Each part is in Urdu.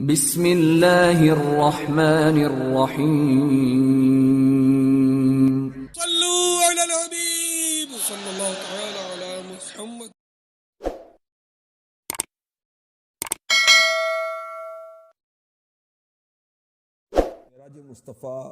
بسم اللہ الرحمن الرحیم صلوا علی الحبیب صلی اللہ تعالی علی محمد۔ معراج مصطفیٰ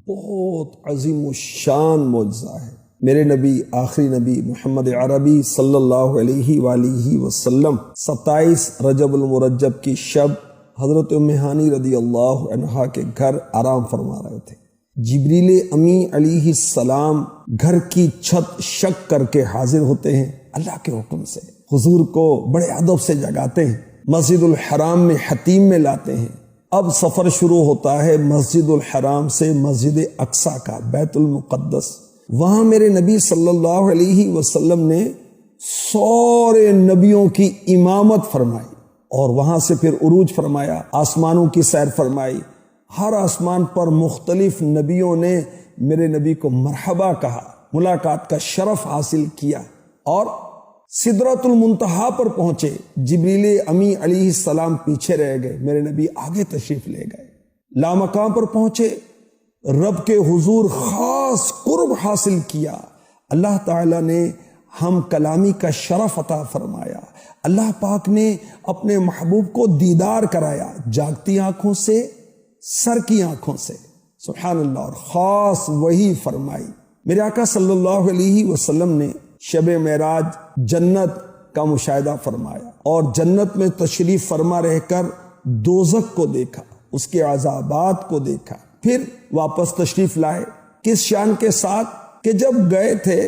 بہت عظیم الشان معجزہ ہے۔ میرے نبی آخری نبی محمد عربی صلی اللہ علیہ وآلہ وسلم 27 رجب المرجب کی شب حضرت ام ہانی رضی اللہ عنہا کے گھر آرام فرما رہے تھے۔ جبریل امی علیہ السلام گھر کی چھت شک کر کے حاضر ہوتے ہیں، اللہ کے حکم سے حضور کو بڑے ادب سے جگاتے ہیں، مسجد الحرام میں حتیم میں لاتے ہیں۔ اب سفر شروع ہوتا ہے مسجد الحرام سے مسجد اقصی کا، بیت المقدس۔ وہاں میرے نبی صلی اللہ علیہ وسلم نے سارے نبیوں کی امامت فرمائی، اور وہاں سے پھر عروج فرمایا، آسمانوں کی سیر فرمائی۔ ہر آسمان پر مختلف نبیوں نے میرے نبی کو مرحبا کہا، ملاقات کا شرف حاصل کیا، اور سدرۃ المنتہا پر پہنچے۔ جبریل امی علیہ السلام پیچھے رہ گئے، میرے نبی آگے تشریف لے گئے۔ لامقام پر پہنچے، رب کے حضور خاص قرب حاصل کیا۔ اللہ تعالیٰ نے ہم کلامی کا شرف عطا فرمایا۔ اللہ پاک نے اپنے محبوب کو دیدار کرایا، جاگتی آنکھوں سے، سر کی آنکھوں سے، سبحان اللہ، اور خاص وحی فرمائی۔ میرے آقا صلی اللہ علیہ وسلم نے شب معراج جنت کا مشاہدہ فرمایا، اور جنت میں تشریف فرما رہ کر دوزخ کو دیکھا، اس کے عذابات کو دیکھا، پھر واپس تشریف لائے۔ کس شان کے ساتھ کہ جب گئے تھے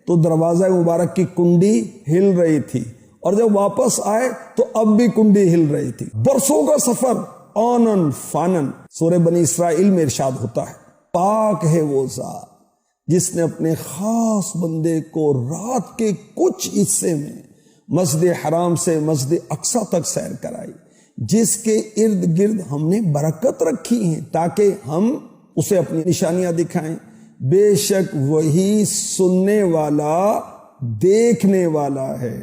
تو دروازہ مبارک کی کنڈی ہل رہی تھی، اور جب واپس آئے تو اب بھی کنڈی ہل رہی تھی۔ برسوں کا سفر آنن فانن۔ سورہ بنی اسرائیل میں ارشاد ہوتا ہے، پاک ہے وہ ذات جس نے اپنے خاص بندے کو رات کے کچھ حصے میں مسجد حرام سے مسجد اقصی تک سیر کرائی، جس کے ارد گرد ہم نے برکت رکھی ہیں تاکہ ہم اسے اپنی نشانیاں دکھائیں۔ بے شک وہی سننے والا دیکھنے والا ہے۔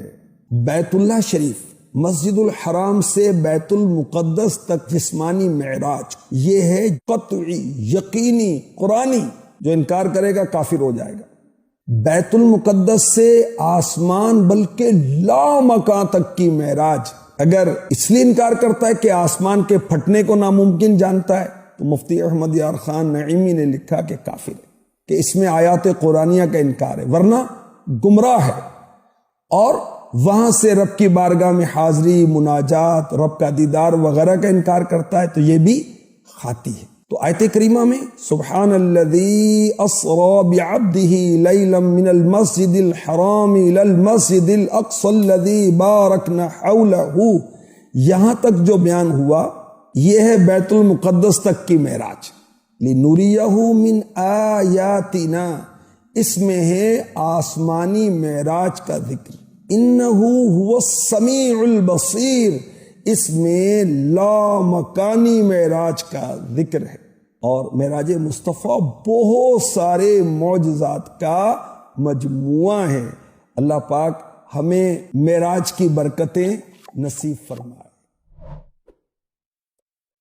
بیت اللہ شریف، مسجد الحرام سے بیت المقدس تک جسمانی معراج، یہ ہے قطعی، یقینی، قرآنی۔ جو انکار کرے گا کافر ہو جائے گا۔ بیت المقدس سے آسمان بلکہ لامکان تک کی معراج، اگر اس لیے انکار کرتا ہے کہ آسمان کے پھٹنے کو ناممکن جانتا ہے تو مفتی احمد یار خان نعیمی نے لکھا کہ کافر ہے، کہ اس میں آیات قرآنیہ کا انکار ہے، ورنہ گمراہ ہے۔ اور وہاں سے رب کی بارگاہ میں حاضری، مناجات، رب کا دیدار وغیرہ کا انکار کرتا ہے تو یہ بھی خاطی ہے۔ تو آیت کریمہ میں سبحان الذی اسری بعبدہ لیلا من المسجد الحرام الی المسجد الاقصی الذی بارکنا حولہ، یہاں تک جو بیان ہوا یہ ہے بیت المقدس تک کی معراج۔ لنریہ من آیاتنا، اس میں ہے آسمانی معراج کا ذکر۔ انہ هو السمیع البصیر، اس میں لامکانی معراج کا ذکر ہے۔ اور معراج مصطفیٰ بہت سارے معجزات کا مجموعہ ہے۔ اللہ پاک ہمیں معراج کی برکتیں نصیب فرمائے۔